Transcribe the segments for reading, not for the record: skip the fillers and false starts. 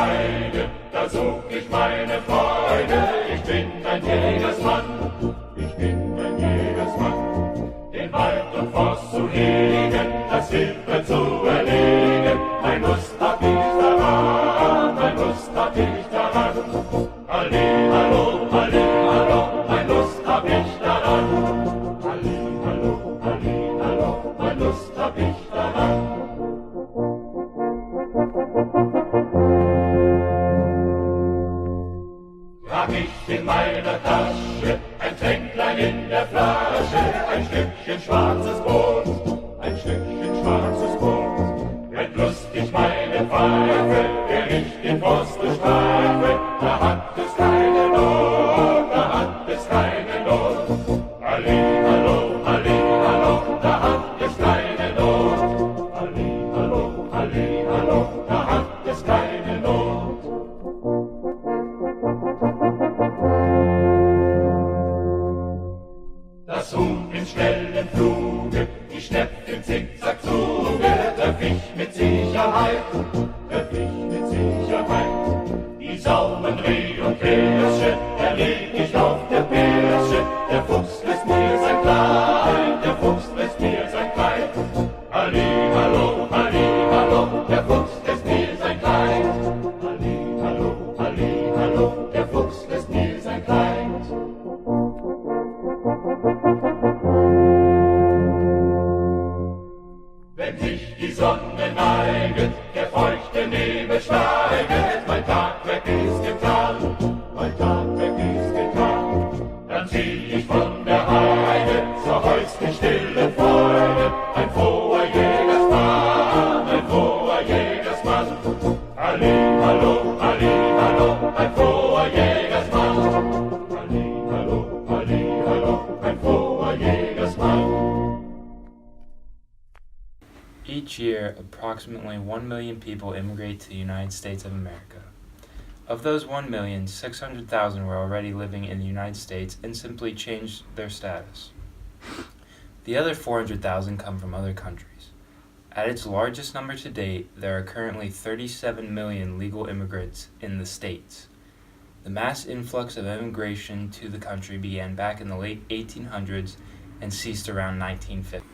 Weide, da such ich meine Freude. Ich bin ein Jägersmann, ich bin ein Jägersmann. Den Wald und Forst zu hegen, das Wilde zu erlegen. Ein Lust hab ich daran, ein Lust hab ich daran. Halli, hallo, halli, hallo, ein Lust hab ich daran. Halli, hallo, ein Lust hab ich daran. Trag ich in meiner Tasche ein Tränklein in der Flasche, ein Stückchen schwarzes Brot, ein Stückchen schwarzes Brot. Wenn lustig meine Pfeife, der ich den Forst durchstreife, da hat es keine Not, da hat es keine Not. Halli, hallo, da hat es keine Not. Halli, hallo, da hat es keine Not. Das Huhn im schnellen Fluge, die Schnepfe im Zickzackzuge, treff ich mit Sicherheit, Die sauren Reh und Kirsche, da leg ich auf der Pirsche, der Fuchs lässt mir sein Kleid, der Fuchs lässt mir sein Kleid. Halli, hallo, der Fuchs lässt mir sein Kleid. Halli, hallo, der Fuchs lässt mir sein Kleid. Wenn sich die Sonne neiget, der feuchte Nebel steiget, mein Tagwerk ist getan, dann zieh ich von der Heide zur häuslich stillen Freude, ein froher Jägersmann, Halli, hallo, ein froher Jägersmann. Halli, hallo, ein froher Jägersmann. Each year, approximately 1 million people immigrate to the United States of America. Of those 1,600,000 were already living in the United States and simply changed their status. The other 400,000 come from other countries. At its largest number to date, there are currently 37 million legal immigrants in the states. The mass influx of immigration to the country began back in the late 1800s and ceased around 1950.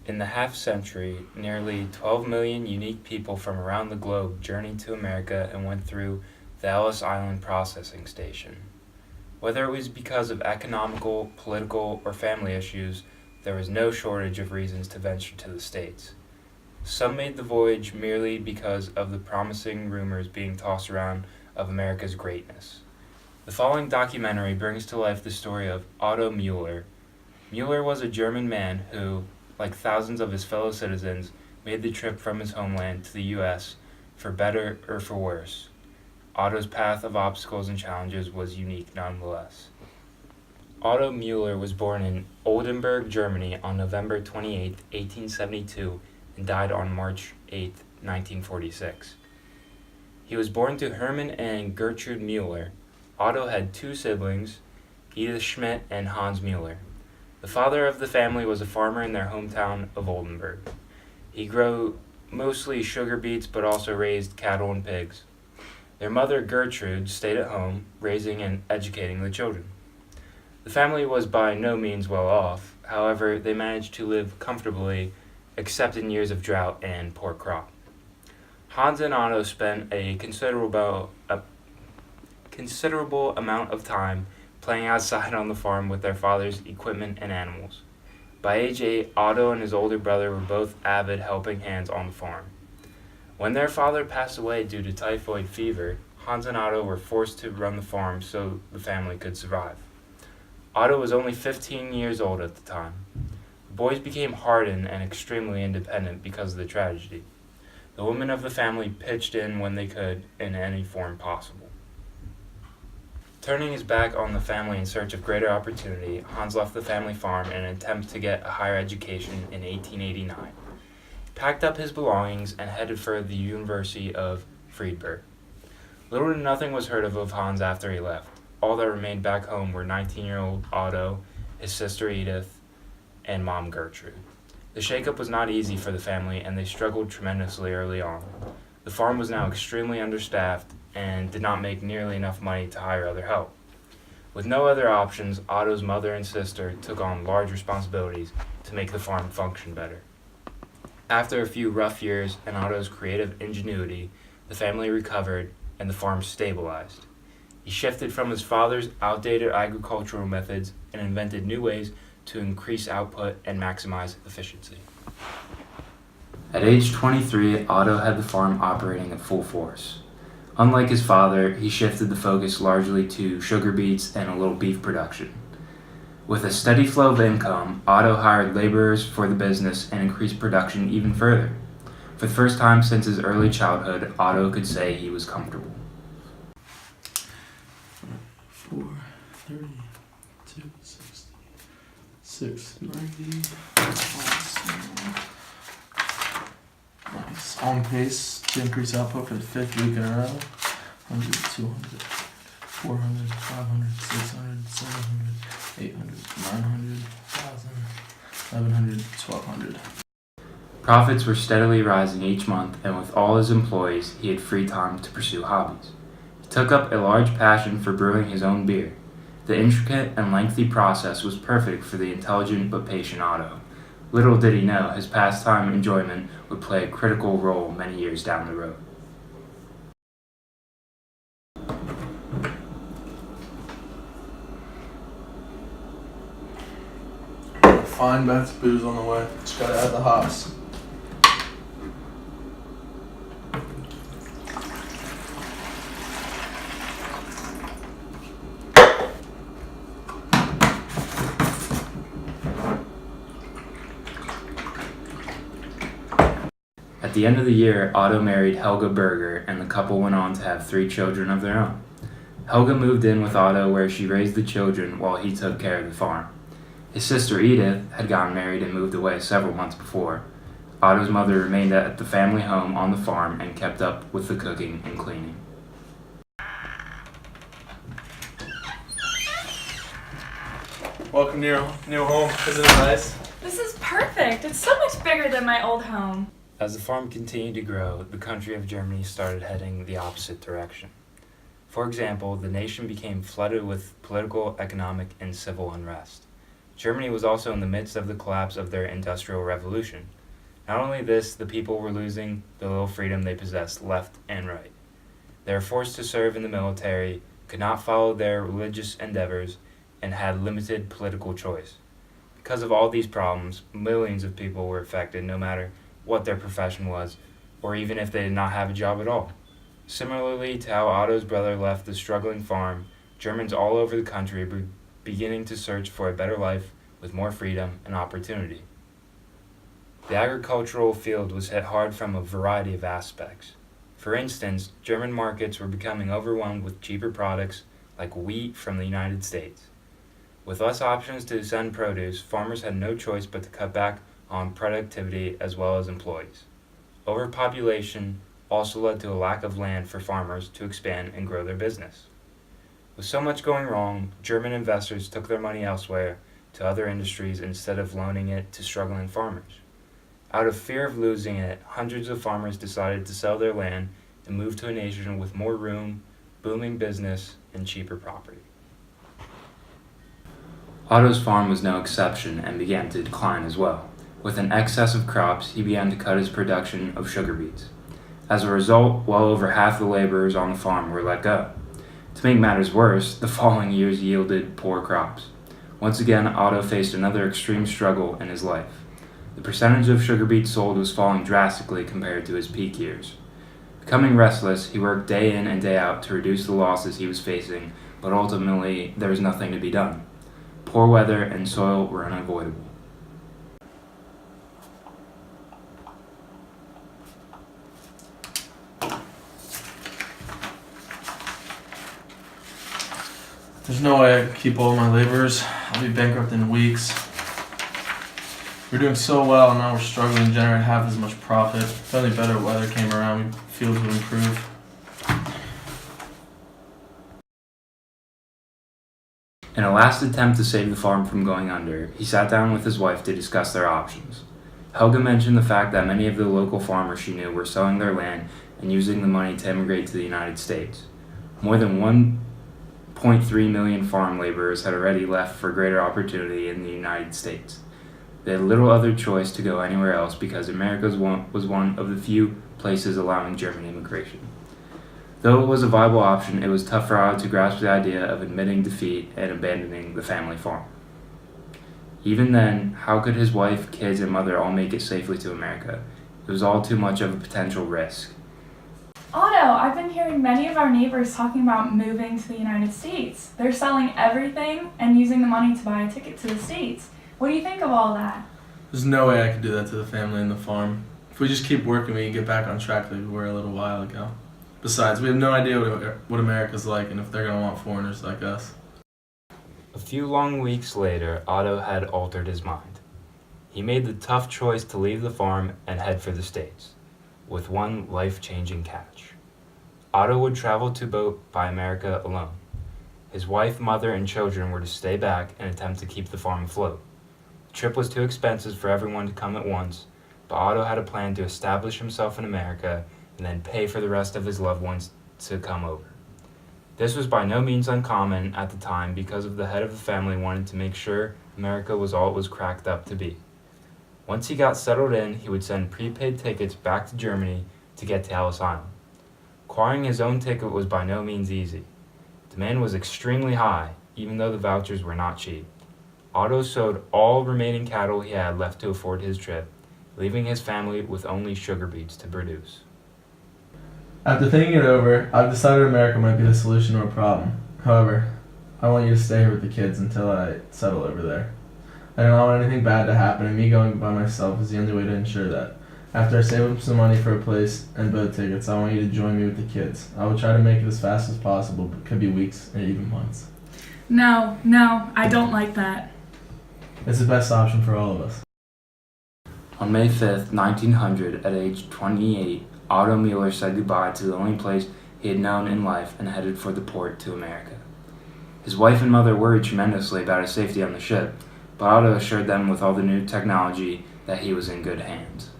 In the half-century, nearly 12 million unique people from around the globe journeyed to America and went through the Ellis Island processing station. Whether it was because of economical, political, or family issues, there was no shortage of reasons to venture to the States. Some made the voyage merely because of the promising rumors being tossed around of America's greatness. The following documentary brings to life the story of Otto Mueller. Mueller was a German man who, like thousands of his fellow citizens, made the trip from his homeland to the U.S. for better or for worse. Otto's path of obstacles and challenges was unique nonetheless. Otto Mueller was born in Oldenburg, Germany on November 28, 1872, and died on March 8, 1946. He was born to Hermann and Gertrude Mueller. Otto had two siblings, Edith Schmidt and Hans Mueller. The father of the family was a farmer in their hometown of Oldenburg. He grew mostly sugar beets but also raised cattle and pigs. Their mother, Gertrude, stayed at home, raising and educating the children. The family was by no means well off. However, they managed to live comfortably, except in years of drought and poor crop. Hans and Otto spent a considerable amount of time playing outside on the farm with their father's equipment and animals. By age 8, Otto and his older brother were both avid helping hands on the farm. When their father passed away due to typhoid fever, Hans and Otto were forced to run the farm so the family could survive. Otto was only 15 years old at the time. The boys became hardened and extremely independent because of the tragedy. The women of the family pitched in when they could in any form possible. Turning his back on the family in search of greater opportunity, Hans left the family farm in an attempt to get a higher education in 1889. He packed up his belongings and headed for the University of Friedberg. Little to nothing was heard of Hans after he left. All that remained back home were 19-year-old Otto, his sister Edith, and mom Gertrude. The shakeup was not easy for the family, and they struggled tremendously early on. The farm was now extremely understaffed and did not make nearly enough money to hire other help. With no other options, Otto's mother and sister took on large responsibilities to make the farm function better. After a few rough years and Otto's creative ingenuity, the family recovered and the farm stabilized. He shifted from his father's outdated agricultural methods and invented new ways to increase output and maximize efficiency. At age 23, Otto had the farm operating at full force. Unlike his father, he shifted the focus largely to sugar beets and a little beef production. With a steady flow of income, Otto hired laborers for the business and increased production even further. For the first time since his early childhood, Otto could say he was comfortable. 4, 30, 2, 60, 6, 90. Nice. On pace to increase output for the 5th week in a row. 100, 200, 400, 500, 600, 700, 800, 900, 1,000, 1,100, 1,200. Profits were steadily rising each month, and with all his employees, he had free time to pursue hobbies. He took up a large passion for brewing his own beer. The intricate and lengthy process was perfect for the intelligent but patient Otto. Little did he know his pastime enjoyment would play a critical role many years down the road. Fine batch of booze on the way. Just gotta add the hops. At the end of the year, Otto married Helga Berger, and the couple went on to have 3 children of their own. Helga moved in with Otto, where she raised the children while he took care of the farm. His sister Edith had gotten married and moved away several months before. Otto's mother remained at the family home on the farm and kept up with the cooking and cleaning. Welcome to your new home. Isn't it nice? This is perfect. It's so much bigger than my old home. As the farm continued to grow, the country of Germany started heading the opposite direction. For example, the nation became flooded with political, economic, and civil unrest. Germany was also in the midst of the collapse of their industrial revolution. Not only this, the people were losing the little freedom they possessed left and right. They were forced to serve in the military, could not follow their religious endeavors, and had limited political choice. Because of all these problems, millions of people were affected no matter what their profession was, or even if they did not have a job at all. Similarly to how Otto's brother left the struggling farm, Germans all over the country were beginning to search for a better life with more freedom and opportunity. The agricultural field was hit hard from a variety of aspects. For instance, German markets were becoming overwhelmed with cheaper products like wheat from the United States. With less options to send produce, farmers had no choice but to cut back on productivity as well as employees. Overpopulation also led to a lack of land for farmers to expand and grow their business. With so much going wrong, German investors took their money elsewhere to other industries instead of loaning it to struggling farmers. Out of fear of losing it, hundreds of farmers decided to sell their land and move to a nation with more room, booming business, and cheaper property. Otto's farm was no exception and began to decline as well. With an excess of crops, he began to cut his production of sugar beets. As a result, well over half the laborers on the farm were let go. To make matters worse, the following years yielded poor crops. Once again, Otto faced another extreme struggle in his life. The percentage of sugar beets sold was falling drastically compared to his peak years. Becoming restless, he worked day in and day out to reduce the losses he was facing, but ultimately there was nothing to be done. Poor weather and soil were unavoidable. There's no way I can keep all my laborers. I'll be bankrupt in weeks. We're doing so well, and now we're struggling to generate half as much profit. If only better weather came around, fields would improve. In a last attempt to save the farm from going under, he sat down with his wife to discuss their options. Helga mentioned the fact that many of the local farmers she knew were selling their land and using the money to immigrate to the United States. More than 1.3 million farm laborers had already left for greater opportunity in the United States. They had little other choice to go anywhere else because America was one of the few places allowing German immigration. Though it was a viable option, it was tough for Otto to grasp the idea of admitting defeat and abandoning the family farm. Even then, how could his wife, kids, and mother all make it safely to America? It was all too much of a potential risk. Otto, I've been hearing many of our neighbors talking about moving to the United States. They're selling everything and using the money to buy a ticket to the States. What do you think of all that? There's no way I could do that to the family and the farm. If we just keep working, we can get back on track like we were a little while ago. Besides, we have no idea what America's like and if they're going to want foreigners like us. A few long weeks later, Otto had altered his mind. He made the tough choice to leave the farm and head for the States, with one life-changing catch. Otto would travel to boat by America alone. His wife, mother, and children were to stay back and attempt to keep the farm afloat. The trip was too expensive for everyone to come at once, but Otto had a plan to establish himself in America and then pay for the rest of his loved ones to come over. This was by no means uncommon at the time because the head of the family wanted to make sure America was all it was cracked up to be. Once he got settled in, he would send prepaid tickets back to Germany to get to Ellis Island. Acquiring his own ticket was by no means easy. Demand was extremely high, even though the vouchers were not cheap. Otto sold all remaining cattle he had left to afford his trip, leaving his family with only sugar beets to produce. After thinking it over, I've decided America might be the solution to our problem. However, I want you to stay here with the kids until I settle over there. I don't want anything bad to happen, and me going by myself is the only way to ensure that. After I save up some money for a place and boat tickets, I want you to join me with the kids. I will try to make it as fast as possible, but it could be weeks and even months. No, I don't like that. It's the best option for all of us. On May 5th, 1900, at age 28, Otto Mueller said goodbye to the only place he had known in life and headed for the port to America. His wife and mother worried tremendously about his safety on the ship, but Otto assured them with all the new technology that he was in good hands.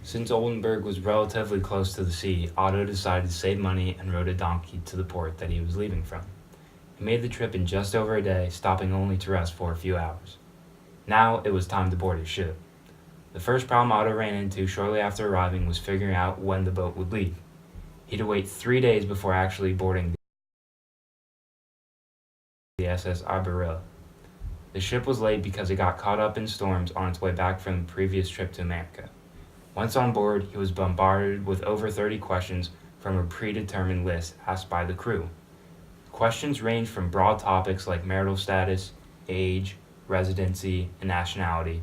Since Oldenburg was relatively close to the sea, Otto decided to save money and rode a donkey to the port that he was leaving from. He made the trip in just over a day, stopping only to rest for a few hours. Now it was time to board his ship. The first problem Otto ran into shortly after arriving was figuring out when the boat would leave. He had to wait 3 days before actually boarding the SS Iberilla. The ship was late because it got caught up in storms on its way back from the previous trip to America. Once on board, he was bombarded with over 30 questions from a predetermined list asked by the crew. Questions ranged from broad topics like marital status, age, residency, and nationality.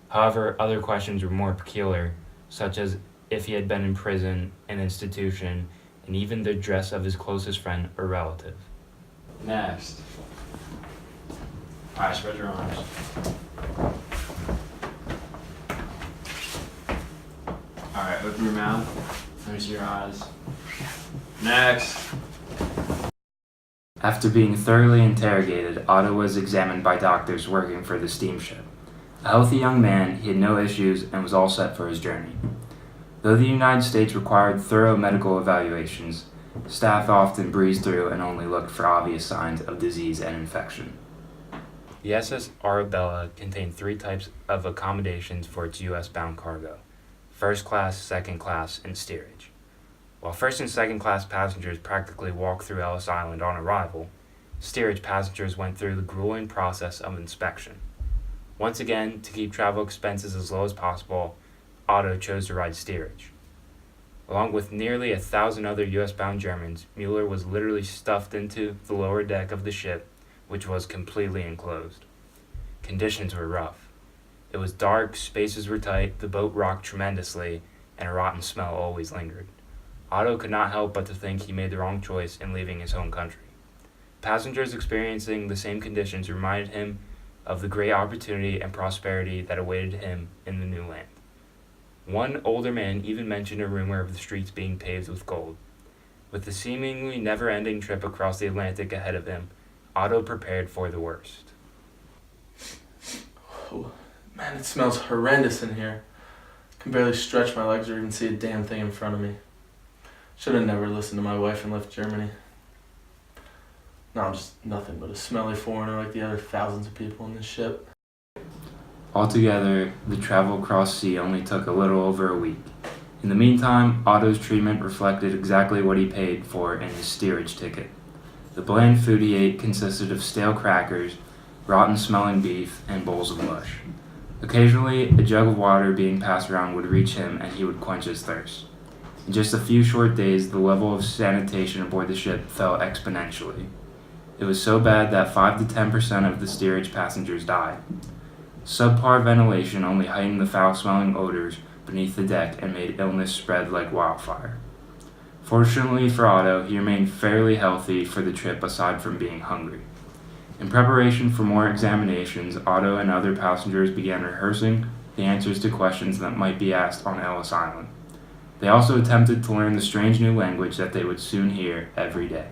However, other questions were more peculiar, such as if he had been in prison, an institution, and even the address of his closest friend or relative. Next. Alright, spread your arms. Alright, open your mouth. Let me see your eyes. Next. After being thoroughly interrogated, Otto was examined by doctors working for the steamship. A healthy young man, he had no issues and was all set for his journey. Though the United States required thorough medical evaluations, staff often breezed through and only looked for obvious signs of disease and infection. The SS Arabella contained 3 types of accommodations for its U.S.-bound cargo: first class, second class, and steerage. While first and second class passengers practically walked through Ellis Island on arrival, steerage passengers went through the grueling process of inspection. Once again, to keep travel expenses as low as possible, Otto chose to ride steerage. Along with nearly 1,000 other U.S.-bound Germans, Mueller was literally stuffed into the lower deck of the ship, which was completely enclosed. Conditions were rough. It was dark, spaces were tight, the boat rocked tremendously, and a rotten smell always lingered. Otto could not help but to think he made the wrong choice in leaving his home country. Passengers experiencing the same conditions reminded him of the great opportunity and prosperity that awaited him in the new land. One older man even mentioned a rumor of the streets being paved with gold. With the seemingly never-ending trip across the Atlantic ahead of him, Otto prepared for the worst. Oh, man, it smells horrendous in here. I can barely stretch my legs or even see a damn thing in front of me. Should have never listened to my wife and left Germany. Now I'm just nothing but a smelly foreigner like the other thousands of people in this ship. Altogether, the travel across sea only took a little over a week. In the meantime, Otto's treatment reflected exactly what he paid for in his steerage ticket. The bland food he ate consisted of stale crackers, rotten-smelling beef, and bowls of mush. Occasionally, a jug of water being passed around would reach him and he would quench his thirst. In just a few short days, the level of sanitation aboard the ship fell exponentially. It was so bad that 5 to 10% of the steerage passengers died. Subpar ventilation only heightened the foul-smelling odors beneath the deck and made illness spread like wildfire. Fortunately for Otto, he remained fairly healthy for the trip aside from being hungry. In preparation for more examinations, Otto and other passengers began rehearsing the answers to questions that might be asked on Ellis Island. They also attempted to learn the strange new language that they would soon hear every day.